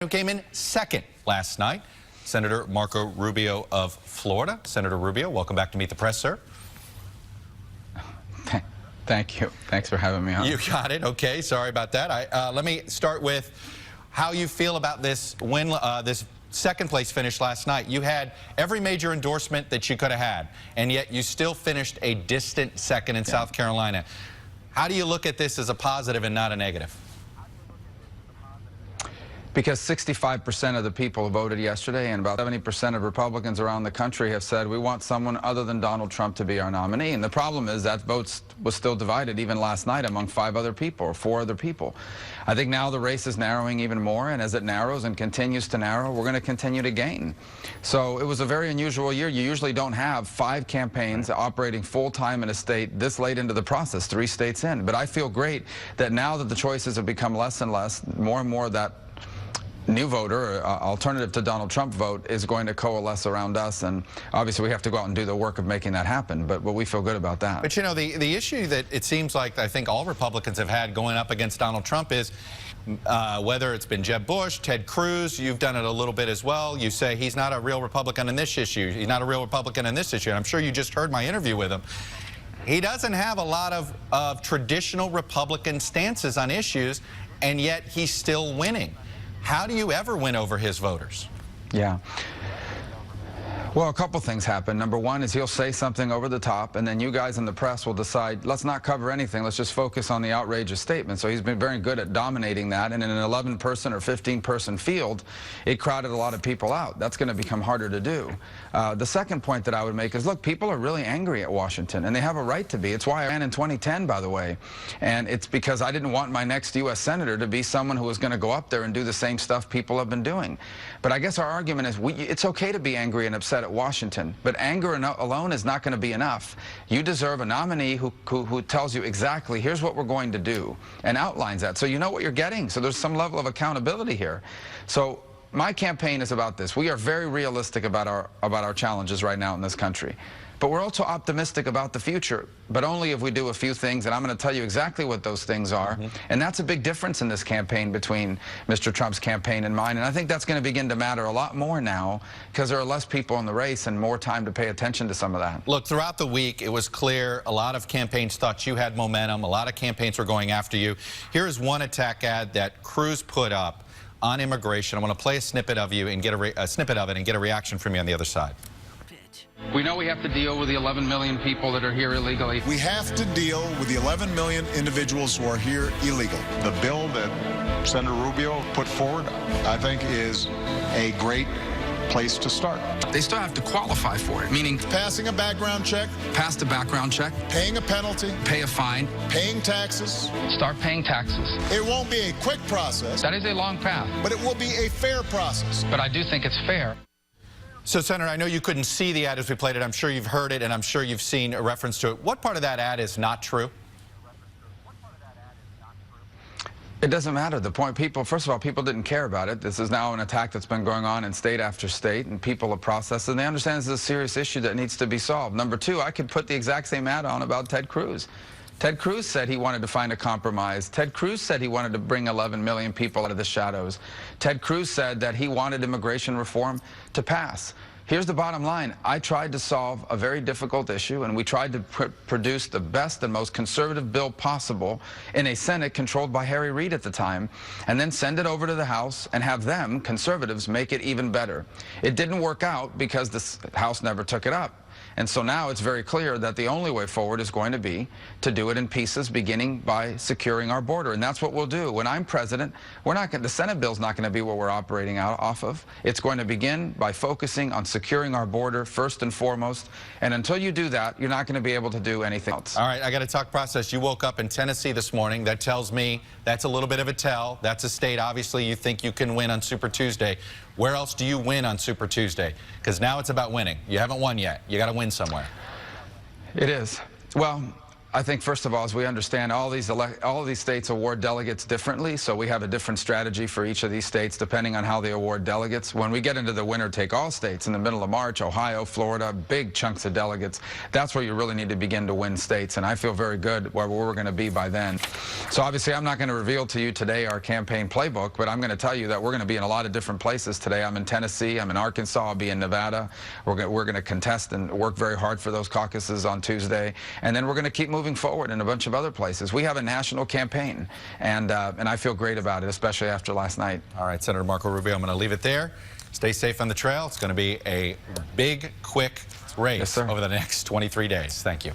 Who came in second last night, Senator Marco Rubio of Florida. Senator Rubio, welcome back to Meet the Press, sir. Thank you. Thanks for having me on. You got it. Okay, sorry about that. Let me start with how you feel about this win, this second place finish last night. You had every major endorsement that you could have had, and yet you still finished a distant second in South Carolina. How do you look at this as a positive and not a negative? Because 65% of the people voted yesterday, and about 70% of Republicans around the country have said we want someone other than Donald Trump to be our nominee. And the problem is that vote was still divided even last night among 5 other people or 4 other people. I think now the race is narrowing even more, and as it narrows and continues to narrow, we're going to continue to gain. So it was a very unusual year. You usually don't have 5 campaigns operating full-time in a state this late into the process, 3 states in. But I feel great that now that the choices have become less and less, more and more that new voter, or alternative to Donald Trump vote, is going to coalesce around us, and obviously we have to go out and do the work of making that happen, but we feel good about that. But you know, the issue that it seems like I think all Republicans have had going up against Donald Trump is whether it's been Jeb Bush, Ted Cruz, you've done it a little bit as well. You say he's not a real Republican in this issue, he's not a real Republican in this issue, and I'm sure you just heard my interview with him. He doesn't have a lot of traditional Republican stances on issues, and yet he's still winning. How do you ever win over his voters? Yeah. Well, a couple things happen. Number one is he'll say something over the top, and then you guys in the press will decide, let's not cover anything, let's just focus on the outrageous statement. So he's been very good at dominating that, and in an 11-person or 15-person field, it crowded a lot of people out. That's going to become harder to do. The second point that I would make is, look, people are really angry at Washington, and they have a right to be. It's why I ran in 2010, by the way, and it's because I didn't want my next U.S. Senator to be someone who was going to go up there and do the same stuff people have been doing. But I guess our argument is it's okay to be angry and upset at Washington, but anger alone is not going to be enough. You deserve a nominee who tells you exactly, here's what we're going to do, and outlines that, so you know what you're getting. So there's some level of accountability here. So my campaign is about this. We are very realistic about our challenges right now in this country. But we're also optimistic about the future, but only if we do a few things, and I'm going to tell you exactly what those things are. And that's a big difference in this campaign between Mr. Trump's campaign and mine, and I think that's going to begin to matter a lot more now because there are less people in the race and more time to pay attention to some of that. Look, throughout the week, it was clear a lot of campaigns thought you had momentum. A lot of campaigns were going after you. Here is one attack ad that Cruz put up on immigration. I want to play a snippet of you and get a snippet of it and get a reaction from you on the other side. We know we have to deal with the 11 million people that are here illegally. We have to deal with the 11 million individuals who are here illegal. The bill that Senator Rubio put forward, I think, is a great place to start. They still have to qualify for it, meaning Passing a background check, pass a background check, paying a penalty, pay a fine, paying taxes. start paying taxes. It won't be a quick process, That is a long path, but it will be a fair process. but I do think it's fair. So, Senator, I know you couldn't see the ad as we played it. I'm sure you've heard it, and I'm sure you've seen a reference to it. What part of that ad is not true? It doesn't matter. The point, first of all, people didn't care about it. This is now an attack that's been going on in state after state, and people have processed it, and they understand this is a serious issue that needs to be solved. Number two, I could put the exact same ad on about Ted Cruz. Ted Cruz said he wanted to find a compromise. Ted Cruz said he wanted to bring 11 million people out of the shadows. Ted Cruz said that he wanted immigration reform to pass. Here's the bottom line. I tried to solve a very difficult issue, and we tried to produce the best and most conservative bill possible in a Senate controlled by Harry Reid at the time, and then send it over to the House and have them, conservatives, make it even better. It didn't work out because the House never took it up. And so now it's very clear that the only way forward is going to be to do it in pieces, beginning by securing our border. And that's what we'll do. When I'm president, the Senate bill's not going to be what we're operating off of. It's going to begin by focusing on securing our border first and foremost. And until you do that, you're not going to be able to do anything else. All right, I got to talk process. You woke up in Tennessee this morning. That tells me that's a little bit of a tell. That's a state, obviously, you think you can win on Super Tuesday. Where else do you win on Super Tuesday? Because now it's about winning. You haven't won yet. You got to win somewhere. It is. Well, I think, first of all, as we understand, all of these states award delegates differently, so we have a different strategy for each of these states depending on how they award delegates. When we get into the winner-take-all states in the middle of March, Ohio, Florida, big chunks of delegates, that's where you really need to begin to win states, and I feel very good where we're going to be by then. So obviously, I'm not going to reveal to you today our campaign playbook, but I'm going to tell you that we're going to be in a lot of different places today. I'm in Tennessee, I'm in Arkansas, I'll be in Nevada. We're going to contest and work very hard for those caucuses on Tuesday, and then we're going to keep moving forward in a bunch of other places. We have a national campaign, and I feel great about it, especially after last night. All right, Senator Marco Rubio, I'm going to leave it there. Stay safe on the trail. It's going to be a big, quick race over the next 23 days. Thank you.